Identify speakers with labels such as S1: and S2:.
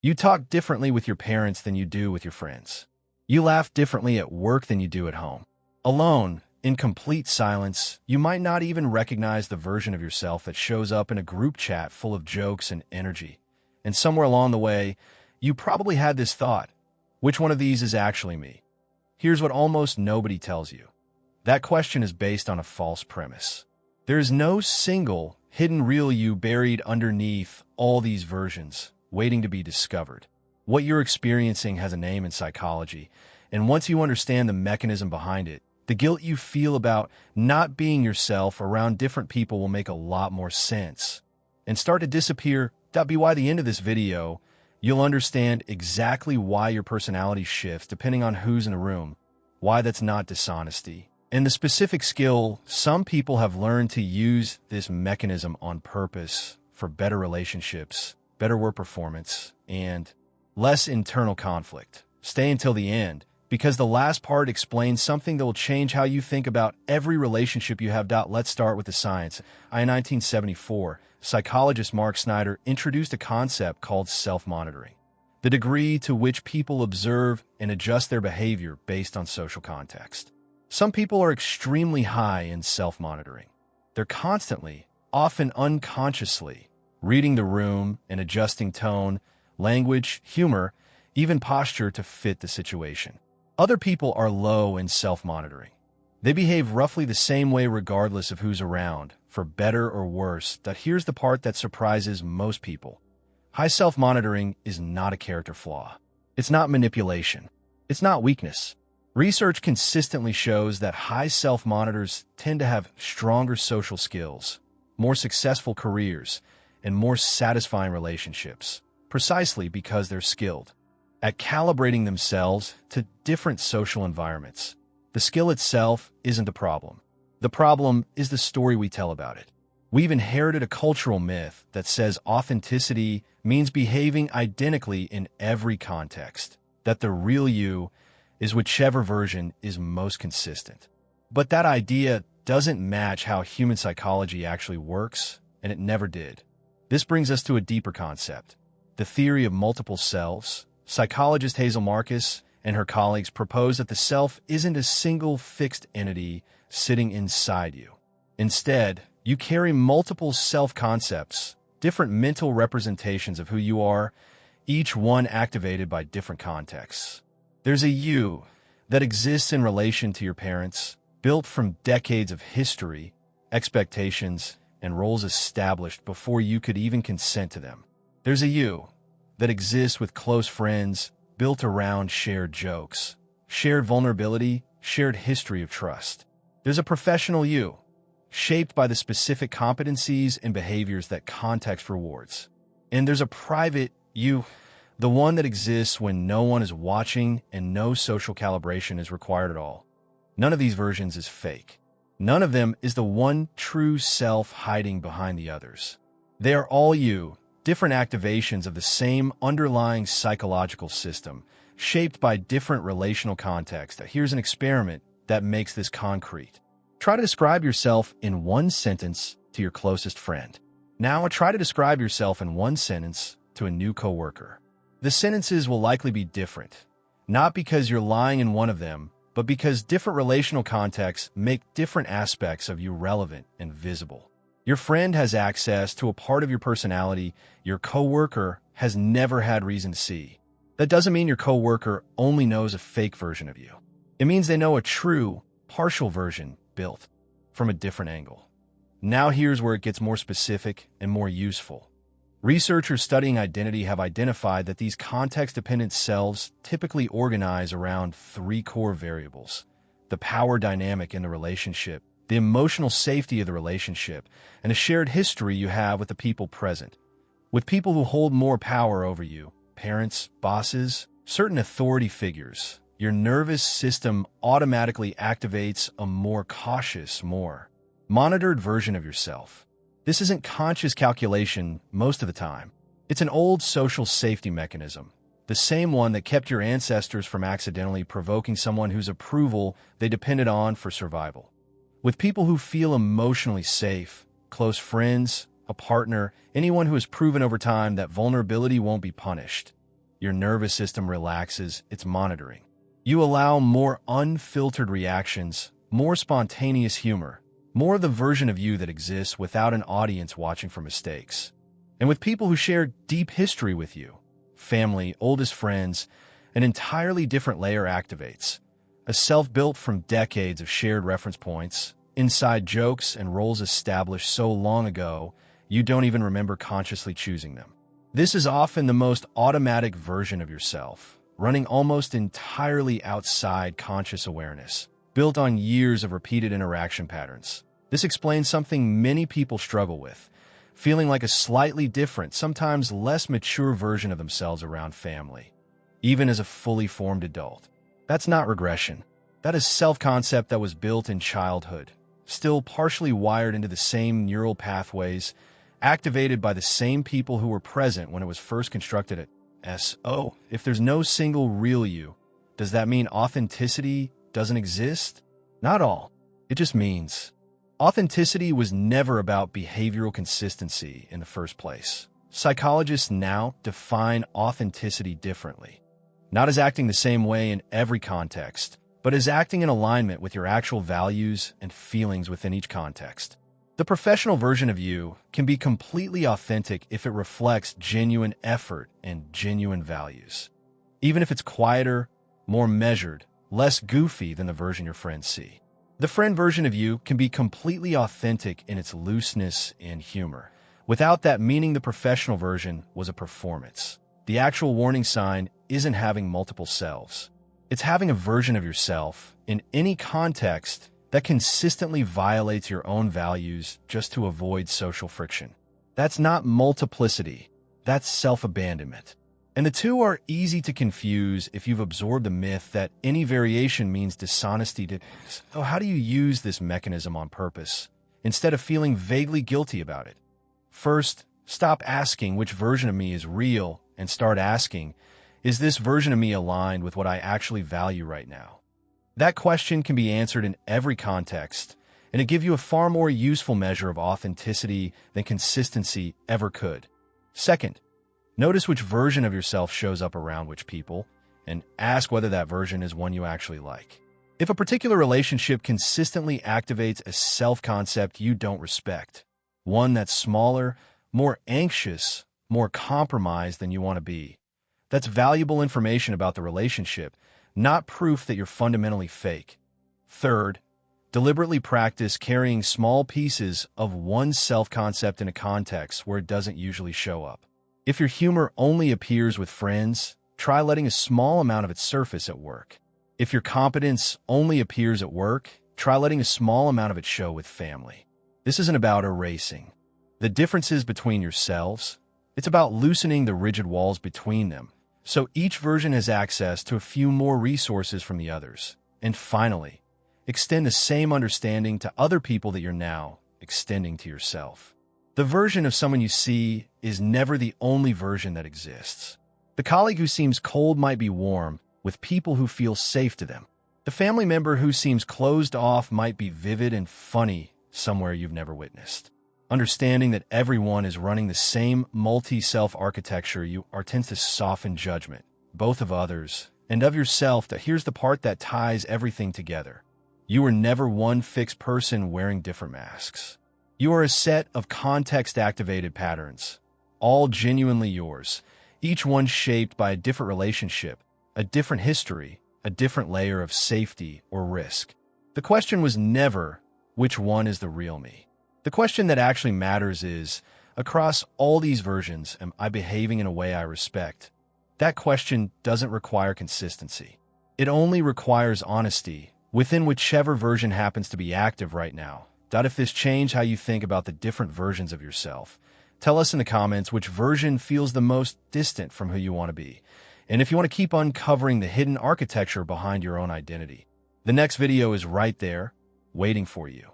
S1: You talk differently with your parents than you do with your friends. You laugh differently at work than you do at home. Alone, in complete silence, you might not even recognize the version of yourself that shows up in a group chat full of jokes and energy. And somewhere along the way, you probably had this thought: which one of these is actually me? Here's what almost nobody tells you. That question is based on a false premise. There is no single, hidden real you buried underneath all these versions, waiting to be discovered. What you're experiencing has a name in psychology, and once you understand the mechanism behind it, the guilt you feel about not being yourself around different people will make a lot more sense and start to disappear. By the end of this video, you'll understand exactly why your personality shifts depending on who's in the room, why that's not dishonesty, and the specific skill some people have learned to use this mechanism on purpose for better relationships, better work performance, and less internal conflict. Stay until the end, because the last part explains something that will change how you think about every relationship you have. Let's start with the science. In 1974, psychologist Mark Snyder introduced a concept called self-monitoring, the degree to which people observe and adjust their behavior based on social context. Some people are extremely high in self-monitoring. They're constantly, often unconsciously, reading the room and adjusting tone, language, humor, even posture to fit the situation. Other people are low in self-monitoring. They behave roughly the same way regardless of who's around, for better or worse. Here's the part that surprises most people. High self-monitoring is not a character flaw. It's not manipulation. It's not weakness. Research consistently shows that high self-monitors tend to have stronger social skills, more successful careers, and more satisfying relationships, precisely because they're skilled at calibrating themselves to different social environments. The skill itself isn't the problem. The problem is the story we tell about it. We've inherited a cultural myth that says authenticity means behaving identically in every context, that the real you is whichever version is most consistent. But that idea doesn't match how human psychology actually works, and it never did. This brings us to a deeper concept, the theory of multiple selves. Psychologist Hazel Marcus and her colleagues propose that the self isn't a single fixed entity sitting inside you. Instead, you carry multiple self-concepts, different mental representations of who you are, each one activated by different contexts. There's a you that exists in relation to your parents, built from decades of history, expectations, and roles established before you could even consent to them. There's a you that exists with close friends, built around shared jokes, shared vulnerability, shared history of trust. There's a professional you, shaped by the specific competencies and behaviors that context rewards. And there's a private you, the one that exists when no one is watching and no social calibration is required at all. None of these versions is fake. None of them is the one true self hiding behind the others. They are all you, different activations of the same underlying psychological system, shaped by different relational contexts. Here's an experiment that makes this concrete. Try to describe yourself in one sentence to your closest friend. Now try to describe yourself in one sentence to a new coworker. The sentences will likely be different, not because you're lying in one of them, but because different relational contexts make different aspects of you relevant and visible. Your friend has access to a part of your personality your coworker has never had reason to see. That doesn't mean your coworker only knows a fake version of you. It means they know a true, partial version built from a different angle. Now here's where it gets more specific and more useful. Researchers studying identity have identified that these context-dependent selves typically organize around three core variables: the power dynamic in the relationship, the emotional safety of the relationship, and a shared history you have with the people present. With people who hold more power over you, parents, bosses, certain authority figures, your nervous system automatically activates a more cautious, more monitored version of yourself. This isn't conscious calculation most of the time. It's an old social safety mechanism, the same one that kept your ancestors from accidentally provoking someone whose approval they depended on for survival. With people who feel emotionally safe, close friends, a partner, anyone who has proven over time that vulnerability won't be punished, Your nervous system relaxes, it's monitoring. You allow more unfiltered reactions, more spontaneous humor, more of the version of you that exists without an audience watching for mistakes. And with people who share deep history with you, family, oldest friends, an entirely different layer activates. A self built from decades of shared reference points, inside jokes and roles established so long ago, you don't even remember consciously choosing them. This is often the most automatic version of yourself, running almost entirely outside conscious awareness, built on years of repeated interaction patterns. This explains something many people struggle with, feeling like a slightly different, sometimes less mature version of themselves around family, even as a fully formed adult. That's not regression. That is self-concept that was built in childhood, still partially wired into the same neural pathways, activated by the same people who were present when it was first constructed at SO. If there's no single real you, does that mean authenticity doesn't exist? Not all. It just means authenticity was never about behavioral consistency in the first place. Psychologists now define authenticity differently. Not as acting the same way in every context, but as acting in alignment with your actual values and feelings within each context. The professional version of you can be completely authentic if it reflects genuine effort and genuine values. Even if it's quieter, more measured, less goofy than the version your friends see. The friend version of you can be completely authentic in its looseness and humor, without that meaning the professional version was a performance. The actual warning sign isn't having multiple selves. It's having a version of yourself in any context that consistently violates your own values just to avoid social friction. That's not multiplicity, that's self-abandonment. And the two are easy to confuse if you've absorbed the myth that any variation means dishonesty. So how do you use this mechanism on purpose, instead of feeling vaguely guilty about it? First, stop asking which version of me is real and start asking, is this version of me aligned with what I actually value right now? That question can be answered in every context, and it gives you a far more useful measure of authenticity than consistency ever could. Second, notice which version of yourself shows up around which people, and ask whether that version is one you actually like. If a particular relationship consistently activates a self-concept you don't respect, one that's smaller, more anxious, more compromised than you want to be, that's valuable information about the relationship, not proof that you're fundamentally fake. Third, deliberately practice carrying small pieces of one self-concept in a context where it doesn't usually show up. If your humor only appears with friends, try letting a small amount of it surface at work. If your competence only appears at work, try letting a small amount of it show with family. This isn't about erasing the differences between yourselves. It's about loosening the rigid walls between them, so each version has access to a few more resources from the others. And finally, extend the same understanding to other people that you're now extending to yourself. The version of someone you see is never the only version that exists. The colleague who seems cold might be warm with people who feel safe to them. The family member who seems closed off might be vivid and funny somewhere you've never witnessed. Understanding that everyone is running the same multi-self architecture you are tends to soften judgment, both of others and of yourself. That here's the part that ties everything together. You are never one fixed person wearing different masks. You are a set of context-activated patterns, all genuinely yours, each one shaped by a different relationship, a different history, a different layer of safety or risk. The question was never, which one is the real me? The question that actually matters is, across all these versions, am I behaving in a way I respect? That question doesn't require consistency. It only requires honesty within whichever version happens to be active right now. If this changed how you think about the different versions of yourself, tell us in the comments which version feels the most distant from who you want to be. And if you want to keep uncovering the hidden architecture behind your own identity, the next video is right there, waiting for you.